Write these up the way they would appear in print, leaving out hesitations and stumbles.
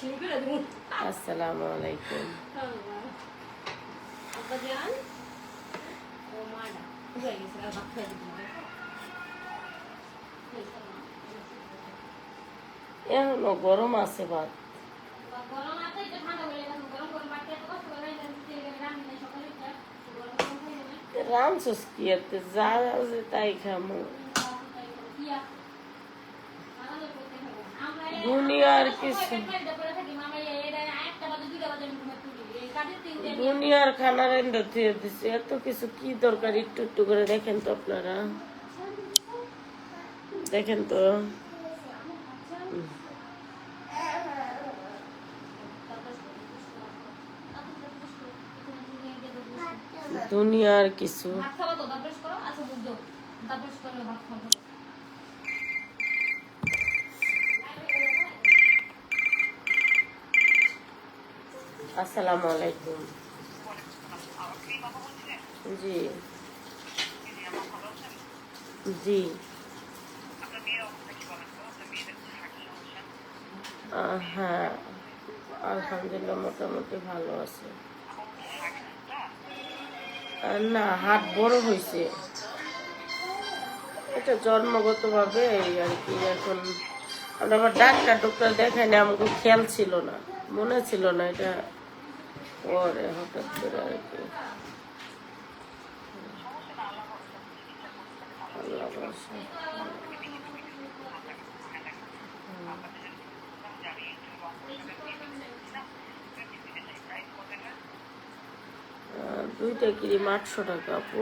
আসসালামু আলাইকুম। এখনো গরম আছে ভাত। রামছস কি এতে যা আছে তাই খামো। দুনিয়ার কিছু দুনিয়ার খানা রেন্ডো দিয়ে দিচ্ছে, এত কিছু কি দরকার একটু একটু করে দেখেন তো আপনারা, দেখেন তো। দুনিয়ার কিছু আসসালামু আলাইকুম। জি জি, হ্যাঁ আলহামদুলিল্লাহ মোটামুটি ভালো আছে। না, হাত বড় হয়েছে, এটা জন্মগতভাবে আর কি। এখন আমরা আবার ডাক্তার দেখাই না, আমাকে খেয়াল ছিল না, মনে ছিল না, এটা পরে হঠাৎ করে আর কি। আল্লাহ ভরসা। 2টা ক্রিম 800 টাকা আপু।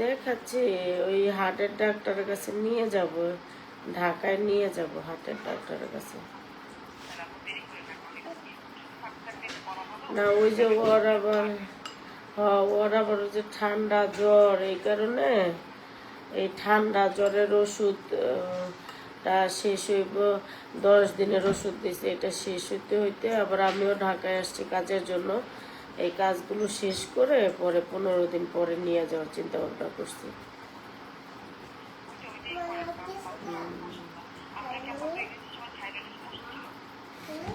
দেখাচ্ছি, ওই হার্টের ডাক্তারের কাছে নিয়ে যাব, ঢাকায় নিয়ে যাব হার্টের ডাক্তারের কাছে। না, ওই যে ওর আবার যে ঠান্ডা জ্বর, এই কারণে এই ঠান্ডা জ্বরের ওষুধ টা শেষ হইব। 10 দিনের ওষুধ দিয়েছে, এটা শেষ হইতে হইতে আবার আমিও ঢাকায় আসছি কাজের জন্য। এই কাজগুলো শেষ করে পরে 15 দিন পরে নিয়ে যাওয়ার চিন্তা ভাবনা করছি।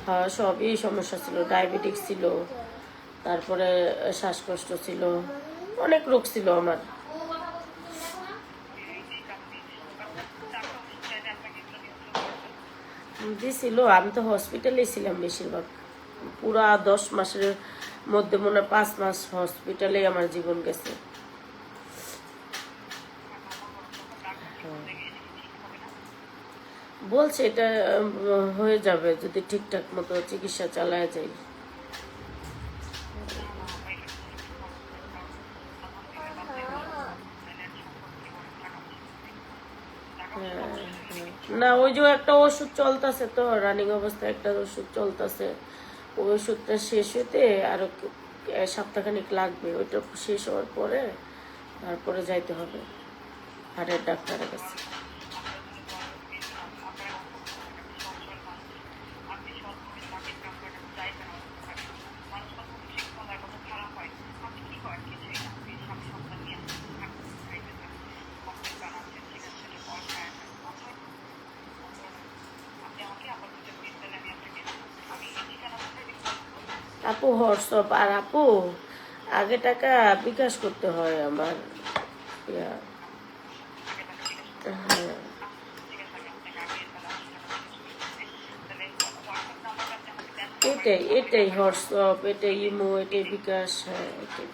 হ্যাঁ, সবই সমস্যা ছিল, ডায়াবেটিস ছিল, তারপরে শ্বাসকষ্ট ছিল, অনেক রোগ ছিল আমার। দিছিল, আমি তো হসপিটালেই ছিলাম বেশিরভাগ। পুরা 10 মাসের মধ্যে মনে হয় 5 মাস হসপিটালেই আমার জীবন গেছে। বলছে এটা হয়ে যাবে যদি ঠিকঠাক মতো চিকিৎসা চালায় যায়। না, ওই যে একটা ওষুধ চলতেছে তো, রানিং অবস্থায় একটা ওষুধ চলতেছে, ওই ওষুধটা শেষ হতে আরো সপ্তাহখানিক লাগবে। ওইটা শেষ হওয়ার পরে তারপরে যাইতে হবে হার্টের ডাক্তারের কাছে। আপু হোয়াটসঅ্যাপ, আর আপু আগে টাকা বিকাশ করতে হয় আমার। হ্যাঁ, এটাই হোয়াটসঅ্যাপ, এটাই ইমো, এটাই বিকাশ। হ্যাঁ, এটাই।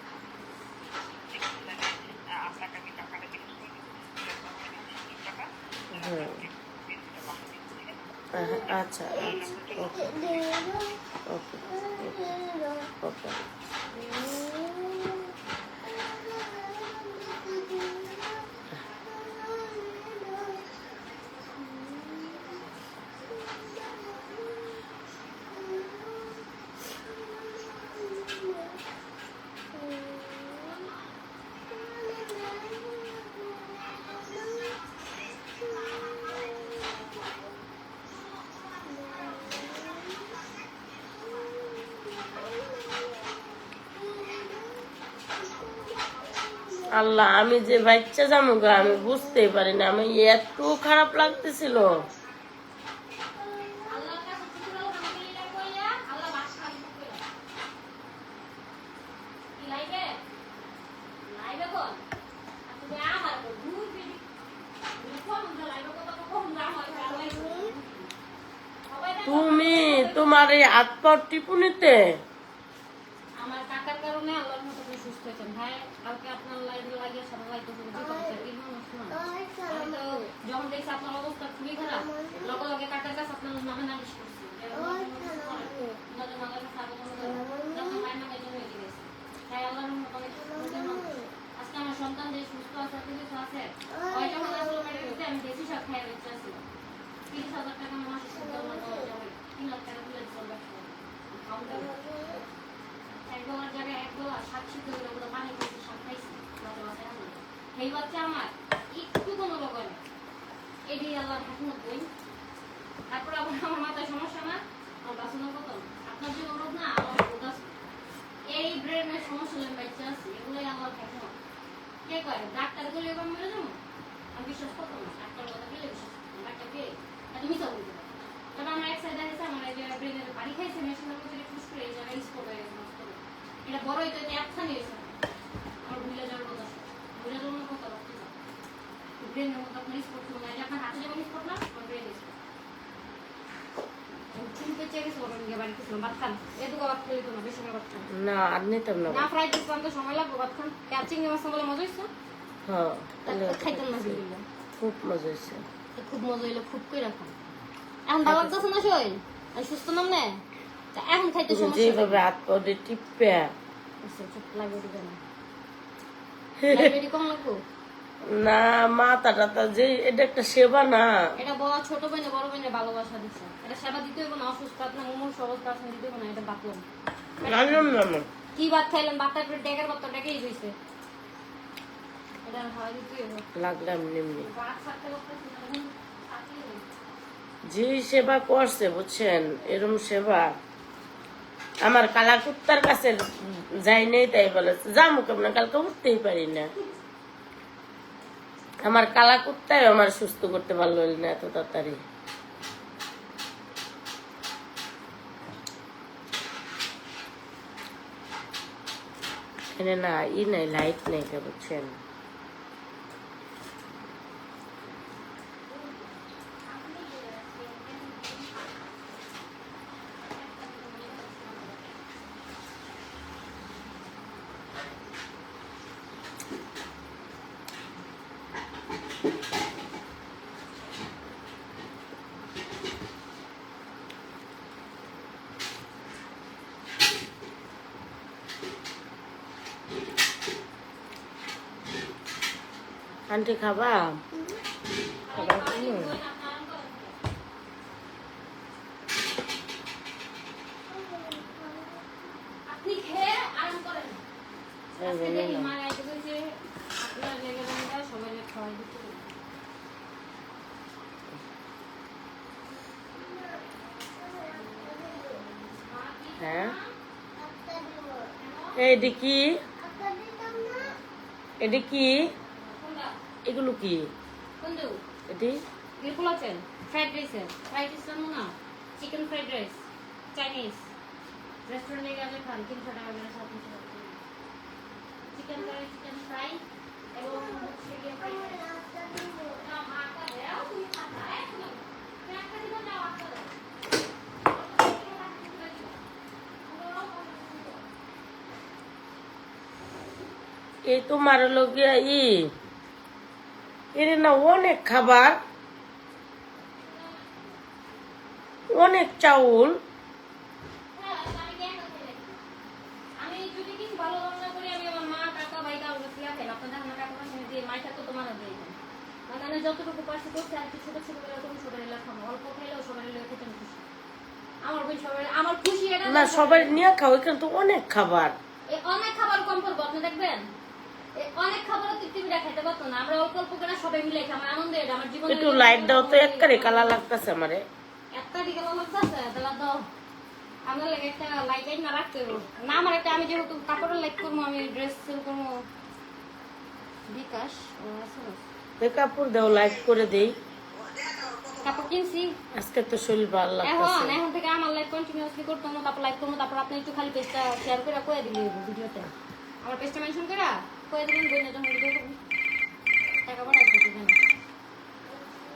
হ্যাঁ, আচ্ছা আচ্ছা, ওকে ওকে ওকে। আল্লাহ, আমি যে বাচ্চা যাবো গা আমি বুঝতেই পারি না, আমি এত খারাপ লাগতেছিল। তুমি তোমার এই হাত পা টিপুনিতে আমার কাকার কারণে আল্লাহর মতো করে সুস্থ হয়েছেন। ভাই কালকে আপনার লাইভে লাগিয়ে সবাই লাইতে শুরু করতে এই মানুষ না। আমি তো যখন দেখছি আপনার অবস্থা খুবই খারাপ, লগে লগে কাকার কাছে আপনার নামে নালিশ করছি। আজকে আমার সন্তান যে সুস্থ আছে কিছু আছে, ওইটা হলো আসলে মেরে গেছে। আমি দেশি সব খাই বেঁচে আছি। 30,000 টাকা আমার মাসে সুদ দেওয়া 3 লাখ টাকা তুলে চলবে। $1 জায়গায় $1 700 করে ওগুলো পানি খেয়েছি, শাক খাইছি, সেই বাচ্চা আমার একটু কোনো রোগ হয় না। এটাই আল্লাহর হাকমত বই। তারপর আবার আমার মাথায় সমস্যা না, আমার বাসনের কত আপনার যে অনুরোধ না, আমার রোগ আছে। এই ব্রেনের সমস্যা হলে বাচ্চা আছে, এগুলোই আল্লাহর হাকমত। কে কয় ডাক্তার গেলে এবার মরে যাবো? আমি বিশ্বাস করতাম না, ডাক্তার কথা গেলে বিশ্বাস করতাম। ডাক্তার কে এত মিশা বলতে পারে। তবে আমার এক সাইড আছে, আমার এই যে ব্রেনের পানি খাইছে, মেশিনের মধ্যে ফুস করে এই জায়গায় স্পট হয়ে গেছে। এটা বড় হইতে হইতে একখানি হয়েছে। আমার ভুলে যাওয়ার কথা, ভুলে যাওয়ার কথা রাখতে চাও। ব্রেনের মধ্যে আপনার স্পট করবো না, আপনার হাতে যেমন স্পট না, আমার ব্রেন স্পট। চুলকে চেয়ে গেছে, ওখানে গিয়ে বাড়ি খেয়েছিলাম। ভাত খান, এটুকু ভাত খেয়ে দিত না, বেশি করে ভাত খান। না আর নিতাম না। না ফ্রাইড রাইস বানাতে সময় লাগবে, ভাত খান। চিংড়ি মাছ বলে মজা হয়েছে? হ্যাঁ, খাইতেন না বিল্লা। খুব মজা হয়েছে। খুব মজা হইলো, খুব করে রাখান। এখন ভালো লাগতেছে না শরীর? সুস্থ নাম নে এখন খাইতে সমস্যা যেভাবে হাত পা টিপে না মাথা টাতা যে এটা একটা সেবা না। এটা বড় ছোট বোনে বড় বোনের ভালোবাসা দিচ্ছে। এটা সেবা দিতে হবে না, অসুস্থ আপনার মুমূর্ষ অবস্থা আছে দিতে হবে না, এটা বাতলাম। কি ভাত খাইলেন? ভাতটা একটু ডেকের ভাতটা ডেকেই দিয়েছে। এটা হয় দিতে হবে। লাগলাম নিম্নি। যে সেবা করছে বুঝছেন, এরম সেবা আমার কালা কুত্তার কাছে যাই নেই, তাই বলেছে যামু কেমন, কালকে উঠতেই পারি না। আমার কালা কুত্তাই আমার সুস্থ করতে পারলো না এত তাড়াতাড়ি। এখানে না ই নাই, লাইট নেই, বুঝছেন। আন্টি খাবা? খাবার আপনি খেয়ে আরাম করেন। সবাই খাওয়াই দিতে হ্যাঁ, এটি কি? এটি কি? এগুলো কি? এটি ফ্রাইড রাইস না, চিকেন ফ্রাইড রাইস, চাইনিজ রেস্টুরেন্টে গেলে খান 300 টাকা করে, 700 টাকা চিকেন কারি, চিকেন ফ্রাই এবং এই তোমার লগিয়া এর না অনেক খাবার, অনেক চাউল। আমি যদি কিছু ভালো রান্না করি, আমি আমার মা কাকা ভাই কাউকে খেয়ে ফেল। আপনাদের আমার কাকা দিয়ে মাইটা তো তোমার দিয়ে দেন। মানে আমি যতটুকু পারছি করছি, আর কি ছোট ছোট করে তুমি সবাই খাবো, অল্প খাইলেও সবাই খেতে খুশি। আমার বই সবাই আমার খুশি এটা না, সবাই নিয়ে খাও, এখানে তো অনেক খাবার। অনেক খাবার কম করবো, আপনি দেখবেন অনেক খাবার তৃপ্তিটা খাইতে পারতো না। আমরা অল্প অল্প করে সবাই মিলে খাই, আমার আনন্দ এটা, আমার জীবন। একটু লাইট দাও তো, একবারে কালা লাগতেছে আমারে। একটা দিকে কালা লাগতেছে, তাহলে দাও আমার লাগে একটা লাইট লাইট না রাখতে হবে না। আমার একটা, আমি যেহেতু কাপড়ের লাইট করবো, আমি ড্রেস সেল করবো, বিকাশ ও SMS কাপড় দাও, লাইক করে দেই। কাপড় কিনছি আজকে তো শরীর ভালো লাগতেছে। এখন থেকে আমার লাইভ কন্টিনিউয়াসলি করতে হবে, তারপর লাইভ করবো, তারপর আপনি একটু খালি পেজটা শেয়ার করে কয়ে দিলে ভিডিওতে আমার পেজটা মেনশন করে কয়ে দিবেন, বইনে যখন ভিডিও করবেন টাকা পাঠাইছে জানেন।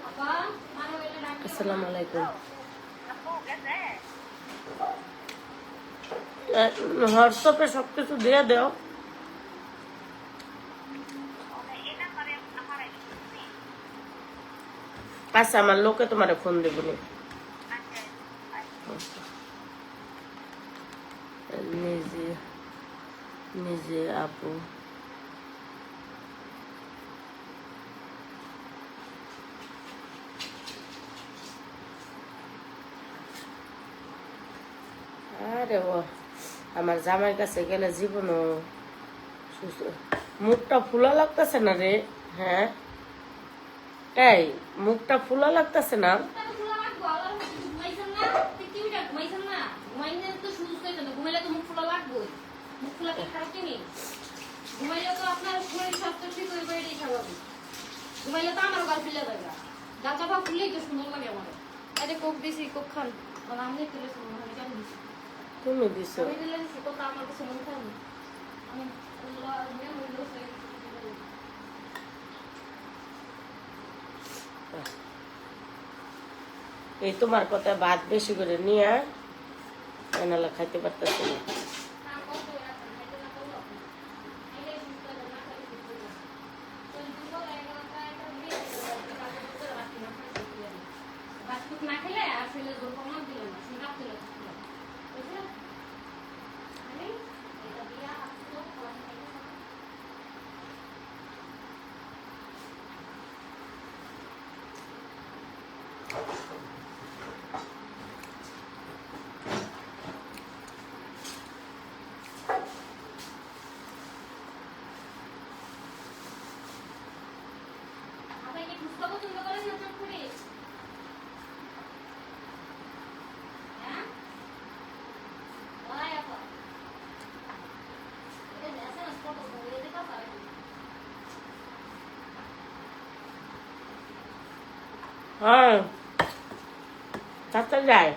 আপা মানে বলে ডাক আসসালামু আলাইকুম। হোয়াটসঅ্যাপে সবকিছু দিয়ে দাও। আচ্ছা, আমার লোকে তোমার ফোন দেবো নি। নিজে নিজে আপু আরে ও আমার জামাই কাছে গেলে জীবনও মুখটা ফুলা লাগতেছে না রে। হ্যাঁ এই মুখটা ফুলা লাগতেছে না। তুমি দিছো এই তোমার কথা ভাত বেশি করে নিয়ে এনালা খাইতে পারতেছে না। না খেলে আর ছেলে জোর কমানো দিল না, শুনতে দিল বুঝলেন। এটা দিয়া আসলো আপনি কি ফুচকা পছন্দ করেন না চটপটি? হ্যাঁ ওই আপা এটা SMS ফটো করে দিতে পারে। হ্যাঁ তাড়াতাড়ি যায়।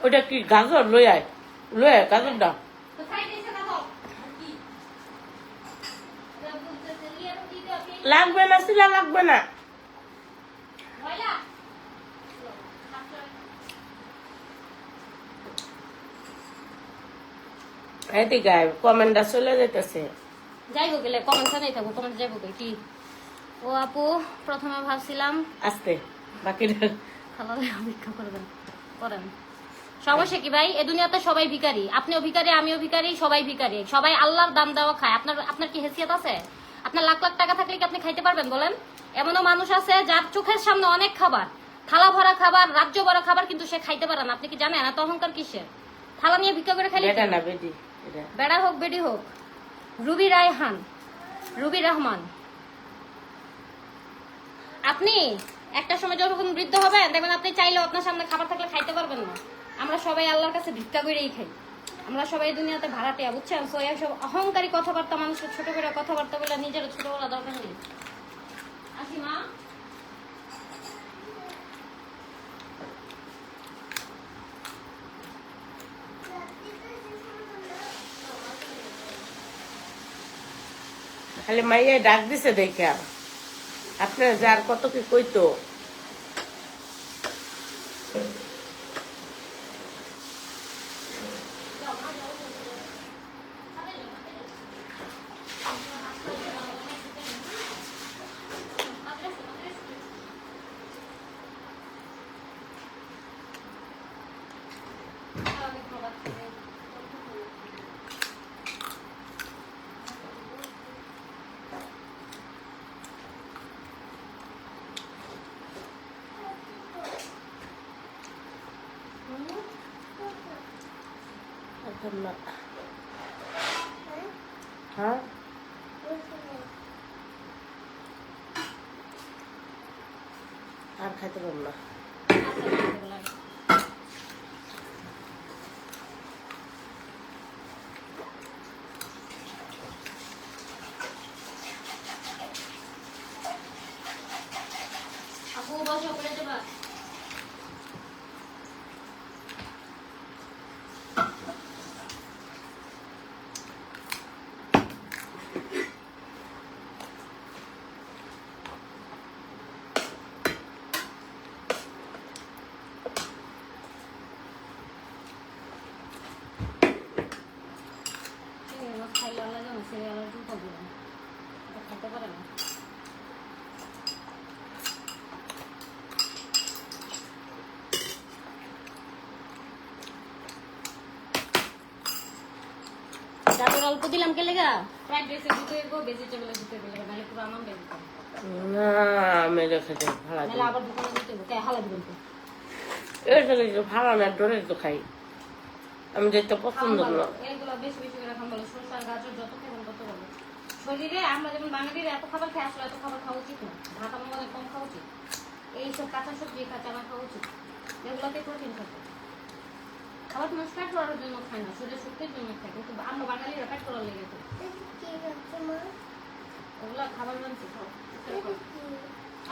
ওটা কি গাজর লই আয় গাজরটা তো খাইতেছে না তো কি এটা বলতেছে লিয়া কি দিও আপনি লাগবে না, সিলা লাগবে না। ময়লা এদিকে কমেন্টটা চলে যেতেছে। যাইবো গেলে কমেন্টস নেই থাকবো, কমেন্ট যাইবো কি ও আপু প্রথমে ভাবছিলাম আস্তে বাকিটা খালারে ভিক্ষা করবেন করেন। সমস্যা কি ভাই, এ দুনিয়াতে সবাই ভিখারি, আপনিও ভিখারি আমিও ভিখারি, সবাই ভিখারি, সবাই আল্লাহর দাম দেওয়া খায়। আপনার কি হেসিয়ত আছে? আপনার লাখ লাখ টাকা থাকলে কি আপনি খাইতে পারবেন বলেন? এমনও মানুষ আছে যার চোখের সামনে অনেক খাবার, থালা ভরা খাবার, রাজ্য ভরা খাবার, কিন্তু সে খাইতে পারে না। আপনি কি জানেন এত অহংকার কিসের? থালা নিয়ে ভিক্ষা করে খাইলে বেটা না বেটি, এটা বেড়া হোক বেডি হোক। রুবি রায়হান, রুবি রহমান, আপনি একটা সময় যখন বৃদ্ধ হবেন দেখবেন আপনি চাইলেও আপনার সামনে খাবার থাকলে খাইতে পারবেন না। আমরা সবাই আল্লাহর কাছে ভিক্ষা করেই খাই, আমরা সবাই দুনিয়াতে ভাড়াটিয়া, বুঝছেন? তো এইসব অহংকারী কথাবার্তা, মানুষের ছোট করে কথাবার্তা বলে নিজের ছোট বলা দরকার নেই। আসি মা। খালি মাইয়া ডাক দিছে দেখা আপনার যার কত কি কইতো। এখন না হ্যাঁ আর খাইতে পারবো না। গাজর অল্প দিলাম কে লেগা ফ্রাইড রাইসে দিতে গো ভেজিটেবলে দিতে গেলে নালে পুরো আনন্দ দিতাম না আমি রেখে দেব ভাড়া নালে আবার দোকানে দিতে গো কে হালা দিবেন তো এটা ভাড়া না ডরে তো খাই আমি যেতে পছন্দ না এইগুলো বেশি বেশি করে খাম বলে শসা গাজর যত খাবেন তত ভালো শরীরে আমরা যেমন বাঙালির এত খাবার খেয়ে আসলে এত খাবার খাওয়া উচিত না ভাত আমাদের কম খাওয়া উচিত এইসব কাঁচা সবজি কাঁচা আমার খাওয়া উচিত এগুলোতে প্রোটিন থাকে খাবার মানুষ পেট করার জন্য খায় না শরীরে শক্তির জন্য খায় কিন্তু আমরা বাঙালিরা পেট করার লেগে খাই ওগুলো খাবার মানছি খাও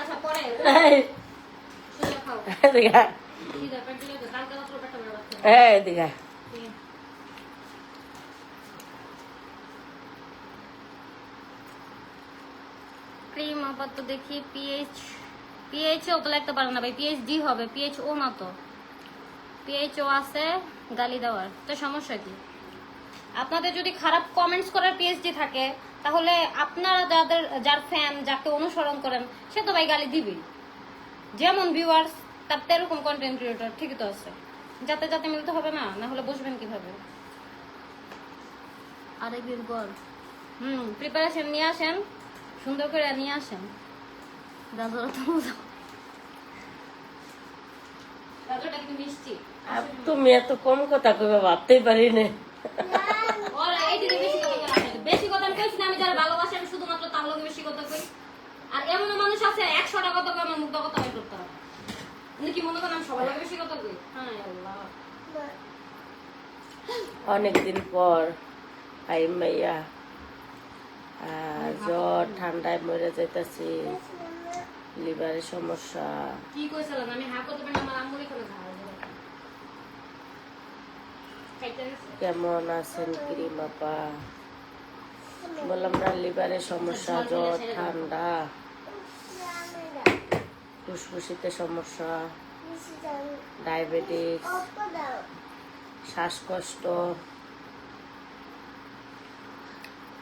আচ্ছা পরে সোজা খাও দেখা সিধা পেট দিলে তো কালকে রাত্রে পেটটা বেড়ে যাচ্ছে এই দেখা ক্রিম আপাতত দেখি পিএইচ ও তো লিখতে পারে না ভাই পিএইচডি হবে পিএইচও না তো পিএইচও আছে গালি দেওয়ার তো সমস্যা কি আপনাদের যদি খারাপ কমেন্টস করার পিএইচডি থাকে তাহলে আপনারা যার ফ্যান যাকে অনুসরণ করেন সে তো ভাই গালি দিবেই যেমন ভিউয়ার্স তার এরকম কন্টেন্ট ক্রিয়েটর ঠিকই তো আছে যাতে যাতে মিলতে হবে না না হলে বসবেন কিভাবে আরেকদিন পর প্রিপারেশন নিয়ে আসেন সুন্দর করে নিয়ে আসেন গাজর তো গাজরটা কিন্তু মিষ্টি আর তুমি এত কম কথা কইবা ভাবতেই পারি না ওরা এই দিকে বেশি কথা আমি কইছি না আমি যারা ভালোবাসি আমি শুধুমাত্র তার লগে বেশি কথা কই আর এমন মানুষ আছে 100টা কথা কই আমার মুখটা কথা বের করতে হবে আপনি কি মনে করেন আমি সবার লগে বেশি কথা কই হ্যাঁ আল্লাহ অনেকদিন পর আই মাইয়া জ্বর ঠান্ডায় মরে যাইতাছি লিভারের সমস্যা কি কইছিলেন আমি হ্যাঁ করতে পারি আমার আম্মুরই করে খাওয়া কেমন আছেন ক্রিম আপা বললাম না লিভারের সমস্যা জ্বর ঠান্ডা ফুসফুসিতে সমস্যা ডায়াবেটিস শ্বাসকষ্ট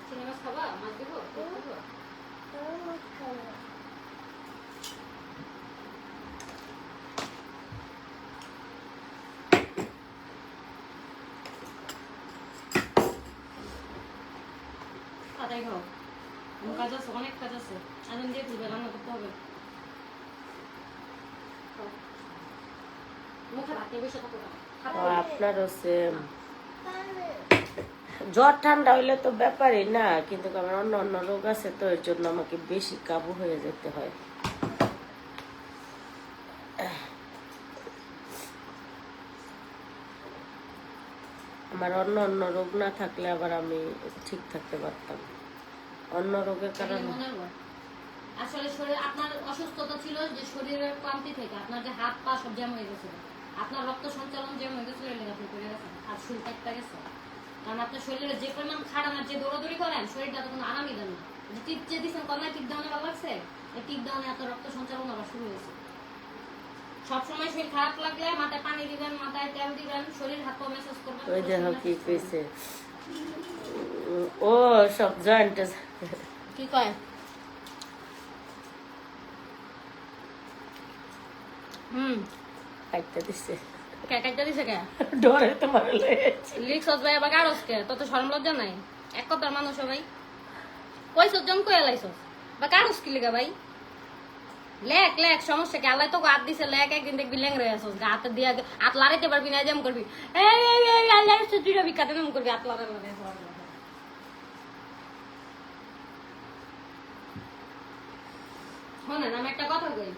সিনেমা খাবা মাছ দিব তাই খাও কাজ আছে অনেক কাজ আছে আনন্দ দিয়ে তুলবে রান্না করতে হবে মুখে রাখতে বসে থাকো আপনারও সেম জ্বর ঠান্ডা হইলে তো ব্যাপারই না কিন্তু আমার অন্য অন্য রোগ আছে তো এর জন্য আমাকে বেশি কাবু হয়ে যেতে হয় আমার অন্য অন্য রোগ না থাকলে আবার আমি ঠিক থাকতে পারতাম অন্য রোগের কারণে আসলে শরীর আপনার অসুস্থতা ছিল যে শরীরের ক্লান্তি থেকে আপনার যে হাত পা সব জ্যাম হয়ে গেছিল আপনার রক্ত সঞ্চালন জ্যাম হয়ে গেছিল এলে আপনি পড়ে গেছেন আর শরীর কাটতে গেছে কারণ আপনার শরীরে যে পরিমাণ খাটানোর যে দৌড়াদৌড়ি করেন শরীরটা তো কোনো আরামই দেন না যে টিপ যে দিচ্ছেন কন্যায় টিপ দেওয়ানে ভালো লাগছে এই টিপ দেওয়ানে এত রক্ত সঞ্চালন আবার শুরু হয়েছে সবসময় শরীর খারাপ লাগলে মাথায় পানি দিবেন মাথায় তেল দিবেন শরীর হাত পা ম্যাসাজ করবেন ওই দেখো কি কইছে ও সব জয়েন্ট কি কয় কাটতে দিছে কে কাটতে দিছে কে ডরে তোমার লেগেছে লিখছস ভাই আবার গাড়স কে তত শরম লজ্জা নাই এক কথার মানুষ ভাই কইছস জন কই লাইছস বা গাড়স কি লাগা ভাই লেখ লেখ সমস্যা কি আল্লাহ তো হাত দিছে লেখ একদিন দেখবি লেং রয়ে আসছ হাতে দিয়া হাত লাড়াইতে পারবি না যেমন করবি এই আল্লাহ সুতিরা বিকাতে নাম করবি হাত লাড়াই শোনেন আমি একটা কথা কই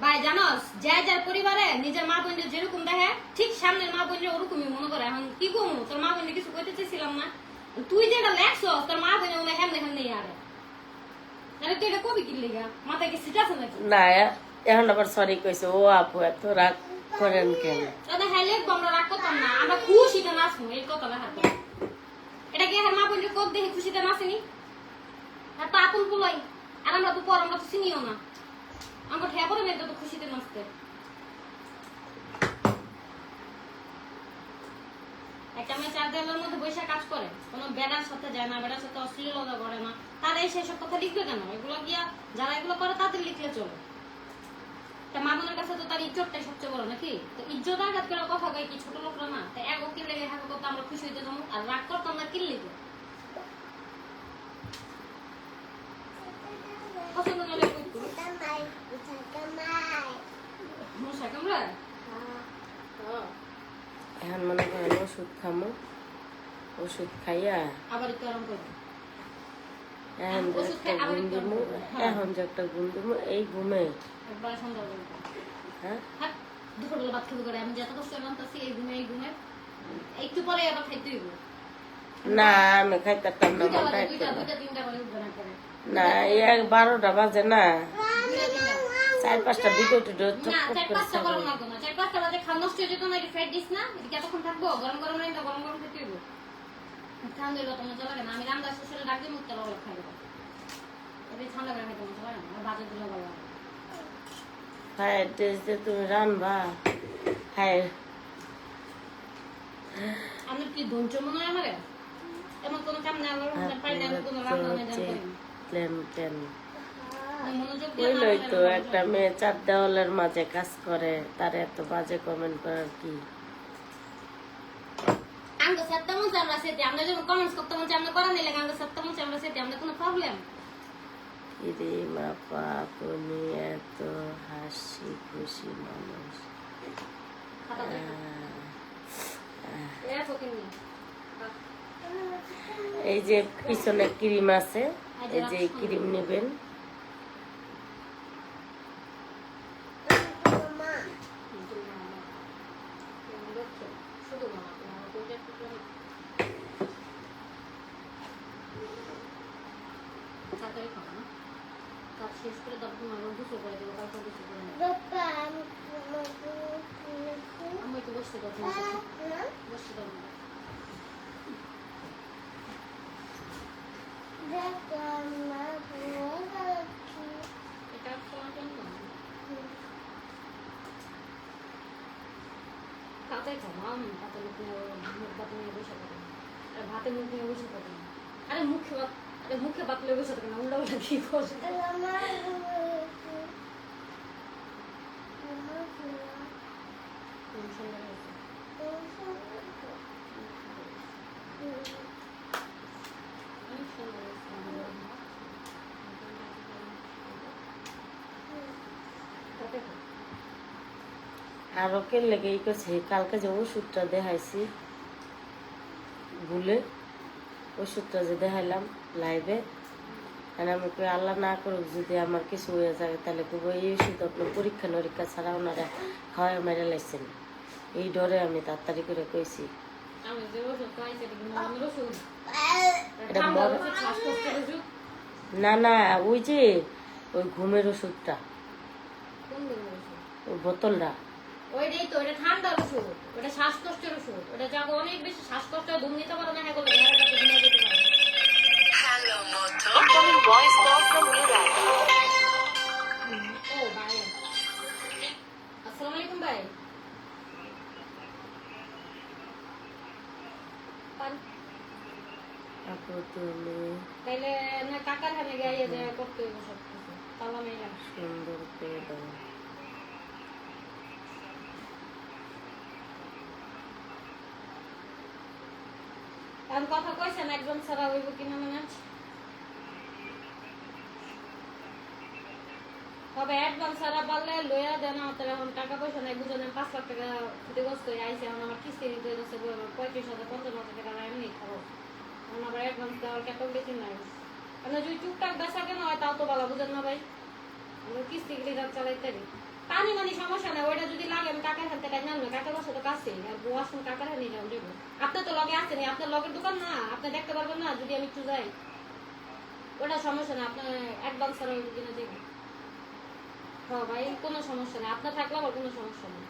ভাই জানোস যার পরিবারে নিজের মা বোন যেরকম দেখে ঠিক সামনের মা বোন ওরকমই মনে করে এখন কি করবো তোর মা বোন কিছু কইতে চাইছিলাম না তুই যেটা লেখছস তোর মা বোন হেম দেখেন নেই আরে তাহলে তুই এটা কবি কি লিগা মাথায় কি সিট আছে নাকি না এখন আবার সরি কইছে ও আপু এত রাগ করেন কেন দাদা হ্যালে আমরা রাগ করতাম না আমরা খুশিতে নাচবো এই কথা লেখা এটা কি আর মা বোন কোক দেখে খুশিতে নাচেনি আর তো আপন পুলাই আর আমরা তো পর আমরা তো চিনিও না আমরা ঠেয়া করে নেই তো খুশিতে নাচতে একটা মেয়ে চার দেওয়ালের মধ্যে বৈশাখ কাজ করে কোনো বেড়ার সাথে যায় না বেড়ার সাথে অশ্লীলতা করে না তারা এই সেসব কথা লিখবে কেন এগুলো গিয়া যারা এগুলো করে তাদের লিখলে চলে তা মা বোনের কাছে তো তার ইজ্জতটাই সবচেয়ে বড় নাকি তো ইজ্জত আঘাত করে কথা কয় কি ছোট লোকরা না তাই এক কি লেগে হাঁকা করতে আমরা খুশি হইতে যাবো আর রাগ করতাম না কি লিখবে ওষুধ খাইয়া আবার একটু আরাম করবো। এখন যে ওষুধ একটা খাই আবার ঘুম একটু দিমু, হ্যাঁ। এখন যে একটা ঘুম দিমু এই ঘুমে একবার সন্ধ্যা করবো। হ্যাঁ হ্যাঁ, দুপুরবেলা ভাত খেতে করে আমি যত কষ্ট করতেছি এই ঘুমে একটু পরে আবার খাইতে হইব। না আমি খাইতাম না, দুইটা মনটা বাজে, একটু দুইটা না। 3টা বাজে উঠবে না করে। না এই 12টা বাজে না, 4-5টা 2টা 3টা ভিডিও টিডিও না, চটপট করে 4-5টা ছাড়ে। গরম লাগবে না। 4-5টা বাজে খাওয়া নষ্ট হয়ে যেত না, এটা ফ্রাইড ডিশ না? এদিকে এতক্ষণ থাকবো? গরম গরম রান্না, গরম গরম খেতে হইব। ঠান্ডা হইলে তো মজা লাগে না। আমি রান্না শ্বশুরে ডাক দিয়ে মুখটা লবণ খাই দেবো। এবার ঠান্ডা করে খাইতে মজা লাগে না, আর বাজে দিলে ভালো লাগে। ফ্রাইড রাইস যে তুমি রানবা, হ্যাঁ আমার কি ধৈর্য মনে হয় আমারে? এমন কোনো কাম না, আমার পাই না, আমি কোনো রান্না নাই জানি করি না। প্ল্যান প্ল্যান আমি মনোযোগ দিয়ে বুঝলই তো, রান্না একটা মেয়ে 4 দেওয়ালের মাঝে কাজ করে, তার এত বাজে কমেন্ট করার কি? আমরা সত্য মন আমরা সেটি আমরা যখন কমেন্টস করতে মন আমরা করা নিলে আমরা সত্য মন আমরা সেটি আমরা কোনো প্রবলেম ইরে মা পাপুনি এত হাসি খুশি মানুষ। খাতা দেখো এ ফকিনি এই যে পিছনে ক্রিম আছে, এই যে ক্রিম নেবেন। শুধু মামা তোমার কোনটা একটু তাড়াতাড়ি খাও না কাজ শেষ করে তারপর মামা দুশো করে দেবো কালকে দুশো করে নেবো আমি একটু বসতে দাও বসতে দাও এটা তোমার জন্য তাড়াতাড়ি খাও মাম তাতে মুখ নিয়ে বসে থাকে আর ভাতে মুখ নিয়ে বসে থাকে আরে মুখে ভাত লেগে বসে থাকে না উল্টা উল্টা কি বসে আরো কে লেগে ই করছে, কালকে যে ওষুধটা দেখাইছি ভুলে, ওষুধটা যে দেখাইলাম লাইভে, আর আমি কই আল্লাহ না করুক যদি আমার কিছু হয়ে যায়, তাহলে কব এই ওষুধ আপনার পরীক্ষা নিরীক্ষা ছাড়া ওনারা খাওয়াই মেরে লাইছেন। এই ডরে আমি তাড়াতাড়ি করে কইছি। এটা না না ওই যে ওই ঘুমের ওষুধটা, ওই বোতলটা। ওইটাই তো, এটা ঠান্ডার ওষুধ, ওটা শ্বাসকষ্টের ওষুধ, ওটা যাকে অনেক বেশি শ্বাসকষ্ট ঘুম নিতে পারে না, হ্যাঁ বলে Hello, Moto. Incoming voice call from Mirai. ও ভাই আসসালামু আলাইকুম ভাই আপু তুমি তাইলে না কাকার হানে গিয়ে যে করতে হইব সব কিছু তালা মেলা সুন্দর করে দাও। আমি কথা কইছেন একজন ছাড়া হইব কিনা মানে তবে অ্যাডভান্স ছাড়া পারলে লইয়া দেন আমাদের এখন টাকা পয়সা নাই বুঝলেন 5 লাখ টাকা ক্ষতিগ্রস্ত হয়ে আইসে এখন আমার কিস্তি দিতে হচ্ছে 35,000-50,000 টাকা এমনি খরচ এখন আবার অ্যাডভান্স দেওয়ার ক্যাপাবিলিটি নাই আমরা যদি টুকটাক বেচা কেন হয় তাও তো ভালো বুঝেন না ভাই আমরা কিস্তি গিয়ে চালাইতে পারি পানি মানে সমস্যা নাই ওইটা যদি লাগে আমি কাকার হাতে টাকা জানবো কাকার বাসা তো কাছে আর গোয়ার সময় কাকার হাতে নিয়ে যাবো দেবো আপনার তো লগে আসেনি আপনার লগের দোকান না আপনি দেখতে পারবেন না যদি আমি একটু যাই ওটা সমস্যা না আপনার অ্যাডভান্স ছাড়া ওই কিনা দেবো হ্যাঁ ভাই কোনো সমস্যা নেই আপনার থাকলে আমার কোনো সমস্যা নেই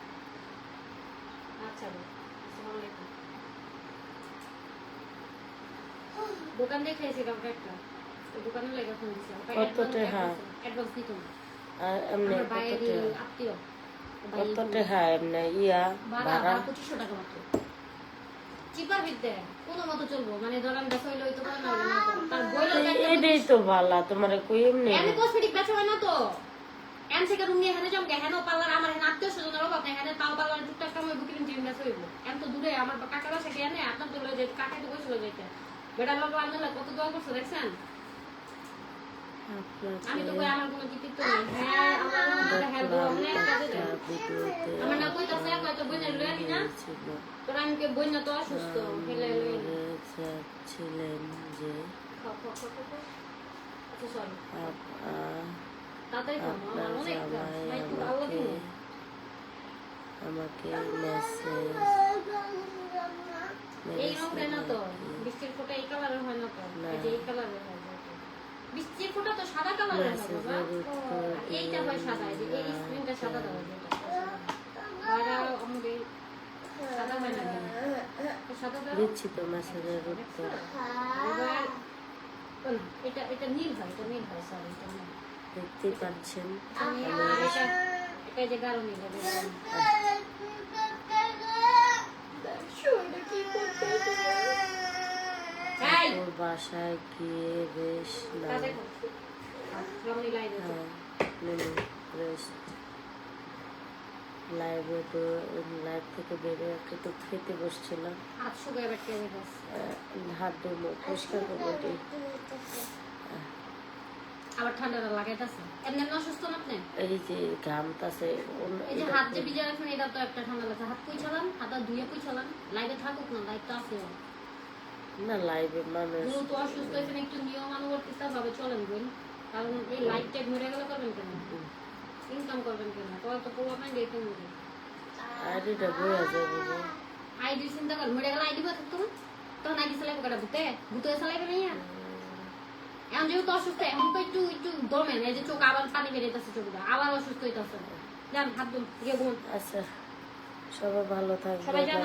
আচ্ছা ভাই আসসালামু আলাইকুম দোকান দেখিয়েছিলাম একটা ওই দোকানে লেগে ফোন দিয়েছি কতটা হ্যাঁ অ্যাডভান্স দিত না আর এমনি আমার বাইরে কতটা আত্মীয় কতটা হ্যাঁ এমনি ইয়া ভাড়া ভাড়া 2500 টাকা মাত্র চিপার বিদ্যে কোনো মতো চলবো মানে ধরেন বেচা হইলে হইতে পারে না হইলে না পারে। তার বইলো এটাই তো ভালো তোমার কই এমনি এমনি কসমেটিক বেচা হয় না তো এম থেকে রুম নিয়ে এখানে জম হেন পার্লার আমার এখানে আত্মীয় স্বজনের অভাব নাই এখানে পাও পার্লার টুকটাক সময় বুকিং টিম বেচা হইব এম তো দূরে আমার কাকা বাসা গিয়ে নেই আপনার তো লয়ে যেতে কাকাই তো কইছিল যেতে বেটার লোক আনলে কত দোয়া করছে দেখছেন আমি তো কই আমার কোনো কৃতিত্ব নেই হ্যাঁ আমার মধ্যে হ্যাঁ অনেক কাজে দেয় আমার না কইতাছে কয়তো বইনের লয়ে নি না তোর আমি কে বইনা তো অসুস্থ ফেলে লয়ে নি চাচ্ছিলেন যে আচ্ছা সরি তাড়াতাড়ি আপনার অনেক জামাই একটু আলো আমাকে দিন আমাকে মেসেজ এই রঙের না তো বৃষ্টির ফোঁটা এই কালারের হয় না তো এই যে এই কালারের হয় বৃষ্টির ফোঁটা তো সাদা কালারের হয় বাবা এইটা হয় সাদা এই যে এই স্ক্রিনটা সাদা দেওয়া যেটা আর আমাদের সাদা হয় না সাদা দাও দিচ্ছি তো মেসেজের উত্তর। এবার এটা এটা নীল হয় সরি এটা নীল দেখতেই পাচ্ছেন এটা এটা যে গাঢ় নীল এটা গাঢ় নীল। এই ওর বাসায় গিয়ে বেশ না কাজে কর রঙ নীল আইবে তো রেস্ট লাইভে তো লাইভ থেকে বেরোয় একটু খেতে বসছিলাম, হাত শুকায় বেটে গেছে হাত ধুলো পরিষ্কার করবো এটি। আবার ঠান্ডাটা লাগাইতাছে এমনি অসুস্থ না আপনি এই যে ঘামতাছে এই যে হাত যে ভিজে রাখছেন এটা তো একটা ঠান্ডা লাগছে হাত পুইছালাম হাত ধুয়ে পুইছালাম লাইভে থাকুক না লাইভ তো আছে না লাইভে মানুষ যেহেতু অসুস্থ হয়েছেন একটু নিয়মানুবর্তিতা ভাবে চলেন বোন কারণ এই লাইভটা ঘুরে গেলে করবেন কেন ইনকাম করবেন কেন তোরা তো প্রবলেম দেখতে হবে আইডিটা বইয়া যাবে যে আইডি চিন্তা কর মরে গেলে আইডি থাকতো না তখন আইডি চালাইবো কেটা ভূতে চালাইবে না ইয়া এখন যেহেতু অসুস্থ এখন তো একটু একটু দমেন এই যে চোখ আবার পানি বেরিয়েছে চোখটা আবার অসুস্থ হইতেছে যান হাত ধুন গিয়ে ঘুমন আচ্ছা সবাই ভালো সবাই থাকবে। জান